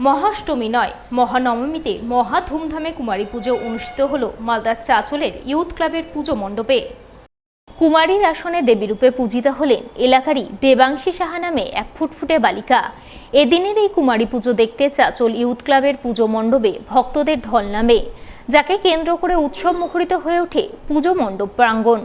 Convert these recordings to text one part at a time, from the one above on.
মহাষ্টমী নয়, মহানবমীতে মহা ধুমধামে কুমারী পুজো অনুষ্ঠিত হল মালদার চাঁচলের ইউথ ক্লাবের পুজো মণ্ডপে। কুমারীর আসনে দেবীরূপে পূজিতা হলেন এলাকারই দেবাংশী সাহা নামে এক ফুটফুটে বালিকা। এদিনের এই কুমারী পুজো দেখতে চাঁচল ইউথ ক্লাবের পুজো মণ্ডপে ভক্তদের ঢল নামে, যাকে কেন্দ্র করে উৎসব মুখরিত হয়ে ওঠে পুজো মণ্ডপ প্রাঙ্গণ।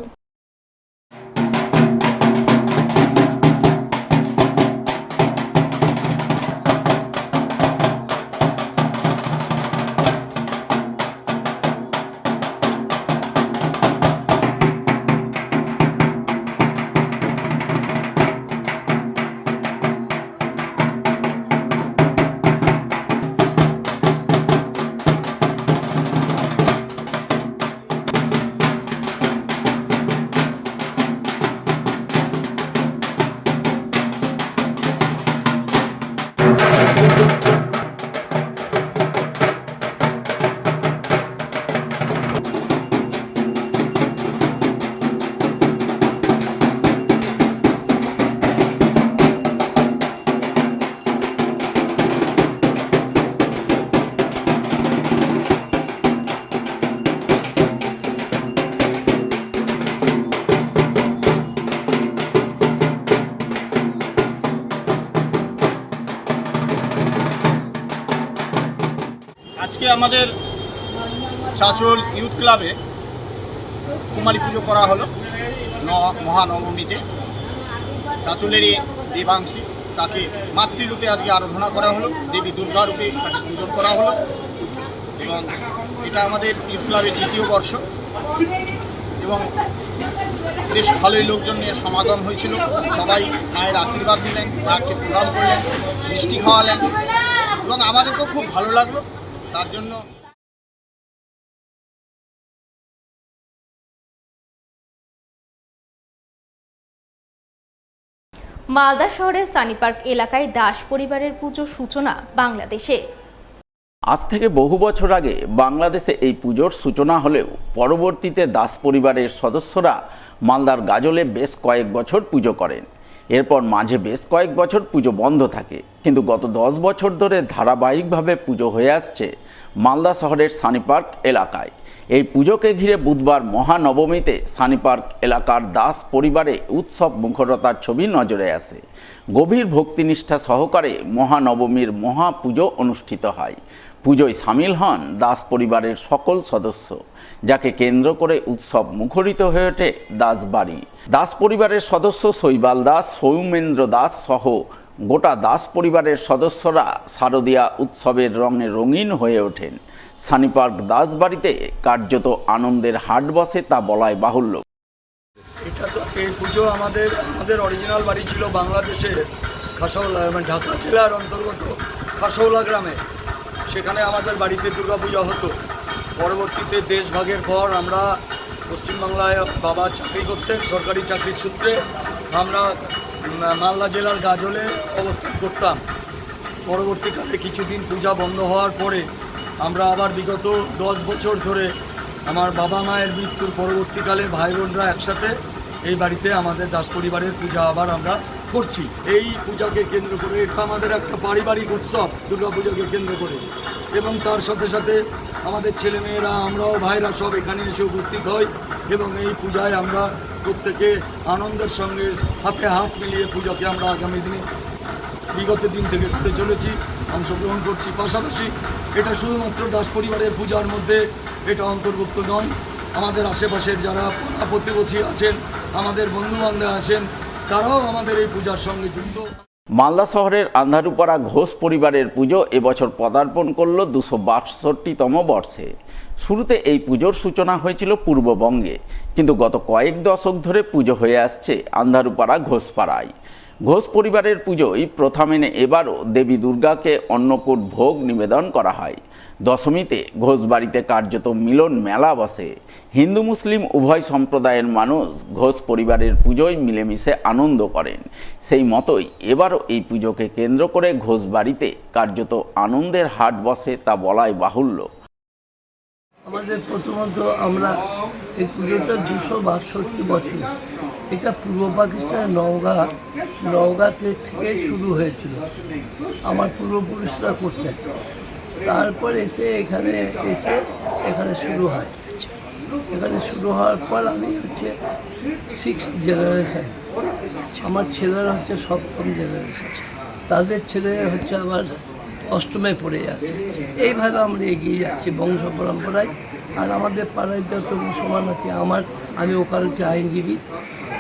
আজকে আমাদের চাঁচল ইউথ ক্লাবে কুমারী পুজো করা হলো মহানবমীতে। চাঁচলেরই দেবাংশী, তাকে মাতৃরূপে আজকে আরাধনা করা হলো, দেবী দুর্গা রূপে তাকে পূজন করা হলো এবং এটা আমাদের ইউথ ক্লাবের দ্বিতীয় বর্ষ এবং বেশ ভালোই লোকজন নিয়ে সমাগম হয়েছিল। সবাই মায়ের আশীর্বাদ দিলেন, মাকে প্রণাম করলেন, মিষ্টি খাওয়ালেন এবং আমাদেরকেও খুব ভালো লাগলো। তার জন্য মালদা শহরের সানি পার্ক এলাকায় দাস পরিবারের পুজোর সূচনা বাংলাদেশে। আজ থেকে বহু বছর আগে বাংলাদেশে এই পুজোর সূচনা হলেও পরবর্তীতে দাস পরিবারের সদস্যরা মালদার গাজলে বেশ কয়েক বছর পুজো করেন। এরপর মাঝে বেশ কয়েক বছর পুজো বন্ধ থাকে, কিন্তু গত 10 বছর ধরে ধারাবাহিকভাবে পুজো হয়ে আসছে মালদা শহরের সানি পার্ক এলাকায়। এই পুজোকে ঘিরে বুধবার মহানবমীতে সানি পার্ক এলাকার দাস পরিবারে উৎসব মুখরতার ছবি নজরে আসে। গভীর ভক্তিনিষ্ঠা সহকারে মহানবমীর মহাপুজো অনুষ্ঠিত হয়। পুজোয় সামিল হন দাস পরিবারের সকল সদস্য, যাকে কেন্দ্র করে উৎসব মুখরিত হয়ে ওঠে দাসবাড়ি। দাস পরিবারের সদস্য শৈবাল দাস, সৌমেন্দ্র দাস সহ গোটা দাস পরিবারের সদস্যরা শারদীয়া উৎসবের রঙে রঙিন হয়ে ওঠেন। সানি পার্ক দাসবাড়িতে কার্যত আনন্দের হাট বসে, তা বলাই বাহুল্য। এটা তো এই পুজো আমাদের অরিজিনাল বাড়ি ছিল বাংলাদেশের খাসাওলা, ঢাকা জেলার অন্তর্গত খাসাওলা গ্রামে। সেখানে আমাদের বাড়িতে দুর্গাপূজা হতো। পরবর্তীতে দেশ ভাগের পর আমরা পশ্চিমবাংলায় বাবা চাকরি করতেন, সরকারি চাকরির সূত্রে আমরা মালদা জেলার গাজলে অবস্থান করতাম। পরবর্তীকালে কিছুদিন পূজা বন্ধ হওয়ার পরে আমরা আবার বিগত 10 বছর ধরে আমার বাবা মায়ের মৃত্যুর পরবর্তীকালে ভাই বোনরা একসাথে এই বাড়িতে আমাদের দাস পরিবারের পূজা আবার আমরা করছি। এই পূজাকে কেন্দ্র করে এটা আমাদের একটা পারিবারিক উৎসব, দুর্গাপূজাকে কেন্দ্র করে, এবং তার সাথে সাথে আমাদের ছেলেমেয়েরা, আমরাও ভাইরা সব এখানে এসে উপস্থিত হই এবং এই পূজায় আমরা প্রত্যেকে আনন্দের সঙ্গে হাতে হাত মিলিয়ে পূজাকে আমরা আগামী দিনে বিগত দিন থেকে করতে চলেছি, অংশগ্রহণ করছি। পাশাপাশি এটা শুধুমাত্র দাস পরিবারের পূজার মধ্যে এটা অন্তর্ভুক্ত নয়, আমাদের আশেপাশের যারা পাড়া প্রতিবেশী আছেন, আমাদের বন্ধুবান্ধব আছেন, তারাও আমাদের এই পূজার সঙ্গে যুক্ত। মালদা শহরের আন্ধারুপাড়া ঘোষ পরিবারের পুজো এবছর পদার্পণ করল 262তম বর্ষে। শুরুতে এই পুজোর সূচনা হয়েছিল পূর্ববঙ্গে, কিন্তু গত কয়েক দশক ধরে পুজো হয়ে আসছে আন্ধারুপাড়া ঘোষপাড়ায়। ঘোষ পরিবারের পুজোয় প্রথা মেনে এবারও দেবী দুর্গাকে অন্নকূট ভোগ নিবেদন করা হয়। দশমীতে ঘোষ বাড়িতে কার্যত মিলন মেলা বসে। হিন্দু মুসলিম উভয় সম্প্রদায়ের মানুষ ঘোষ পরিবারের পুজোয় মিলেমিশে আনন্দ করেন। সেই মতোই এবারও এই পুজোকে কেন্দ্র করে ঘোষ বাড়িতে কার্যত আনন্দের হাট বসে, তা বলাই বাহুল্য। আমাদের প্রথমত আমরা এই পুজোটা 262 বছর। এটা পূর্ব পাকিস্তানের নওগাঁ থেকে শুরু হয়েছিল, আমার পূর্বপুরুষরা করতেন। তারপর এখানে শুরু হয়। এখানে শুরু হওয়ার পর আমি হচ্ছে 6th জেনারেশন, আমার ছেলেরা হচ্ছে 7ম জেনারেশন, তাদের ছেলেরা হচ্ছে আবার 8মে পড়ে যাচ্ছে। এইভাবে আমরা এগিয়ে যাচ্ছি বংশ পরম্পরায়। আর আমাদের পাড়ায় যত মুসলমান আছে, আমি ওখানে হচ্ছে আইনজীবী,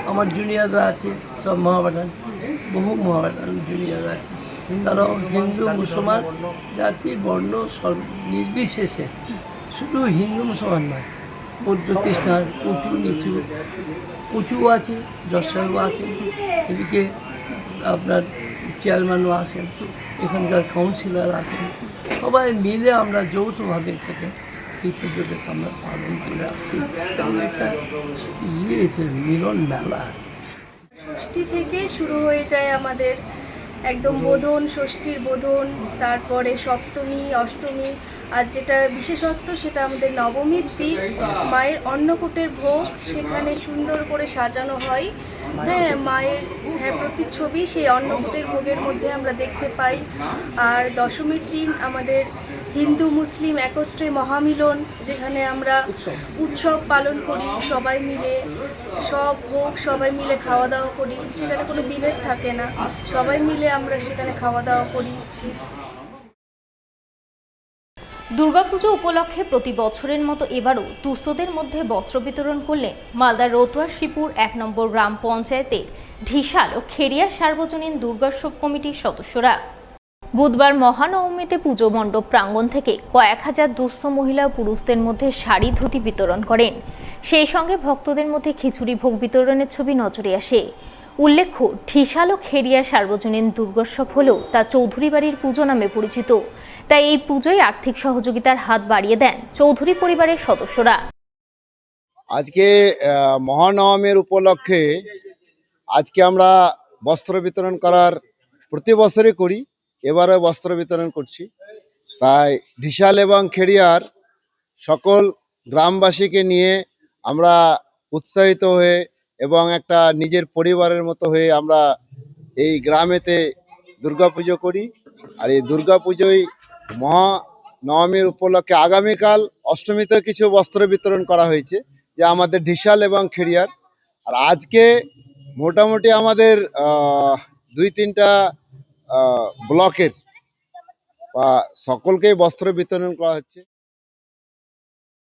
আমার জুনিয়ররা আছে সব বহু মহাবাটান জুনিয়র আছে। তারাও হিন্দু মুসলমান জাতি বর্ণ সব নির্বিশেষে, শুধু হিন্দু মুসলমান নয়, বৌদ্ধ খ্রিস্টান, উঁচু নিচু, উঁচুও আছে, যশোরও আছেন, এদিকে আপনার চেয়ারম্যানও আছেন, এখানকার কাউন্সিলর আছেন। সবাই মিলে আমরা যৌথভাবে থেকে এই পুজোটাকে আমরা পালন করে আসছি। এবং এটা মিলন মেলা। ষষ্ঠী থেকে শুরু হয়ে যায় আমাদের একদম বোধন, ষষ্ঠীর বোধন, তারপরে সপ্তমী, অষ্টমী, আর যেটা বিশেষত্ব সেটা আমাদের নবমীর দিন মায়ের অন্নকূটের ভোগ সেখানে সুন্দর করে সাজানো হয়। মায়ের প্রতিচ্ছবি সেই অন্নকূটের ভোগের মধ্যে আমরা দেখতে পাই। আর দশমীর দিন আমাদের হিন্দু মুসলিম একত্রে মহামিলন, যেখানে আমরা উৎসব পালন করি, সবাই মিলে সব ভোগ সবাই মিলে খাওয়া দাওয়া করি, সেখানে কোনো বিভেদ থাকে না, সবাই মিলে আমরা সেখানে খাওয়া দাওয়া করি। দুর্গাপুজো উপলক্ষে প্রতি বছরের মতো এবারও দুস্থদের মধ্যে বস্ত্র বিতরণ করলেন মালদার রতুয়া শ্রীপুর 1 নম্বর গ্রাম পঞ্চায়েতের ঢিসাল ও খেরিয়া সার্বজনীন দুর্গোৎসব কমিটির সদস্যরা। বুধবার মহানবমীতে পুজো মণ্ডপ প্রাঙ্গণ থেকে কয়েক হাজার দুস্থ মহিলা ও পুরুষদের মধ্যে শাড়ি ধুতি বিতরণ করেন। সেই সঙ্গে ভক্তদের মধ্যে খিচুড়ি ভোগ বিতরণের ছবি নজরে আসে। উল্লেখ্য, ঢিসাল ও খেরিয়া সার্বজনীন দুর্গোৎসব হলেও তা চৌধুরী বাড়ির পুজো নামে পরিচিত। তাই এই পুজোয় আর্থিক সহযোগিতার হাত বাড়িয়ে দেন চৌধুরী পরিবারের সদস্যরা। আজকে মহানবমীর উপলক্ষে আজকে আমরা বস্ত্র বিতরণ করার প্রতি বছরই করি, এবারে বস্ত্র বিতরণ করছি। তাই ঢিসাল এবং খেরিয়ার সকল গ্রামবাসীকে নিয়ে আমরা উৎসাহিত হয়ে এবং একটা নিজের পরিবারের মতো হয়ে আমরা এই গ্রামেতে দুর্গাপুজো করি। আর এই দুর্গাপুজোয় মহানবমীর উপলক্ষে আগামীকাল অষ্টমীতে কিছু বস্ত্র বিতরণ করা হয়েছে, যে আমাদের ঢিসাল এবং খেরিয়ার। আর আজকে মোটামুটি আমাদের 2-3টা ব্লকের বা সকলকেই বস্ত্র বিতরণ করা হচ্ছে।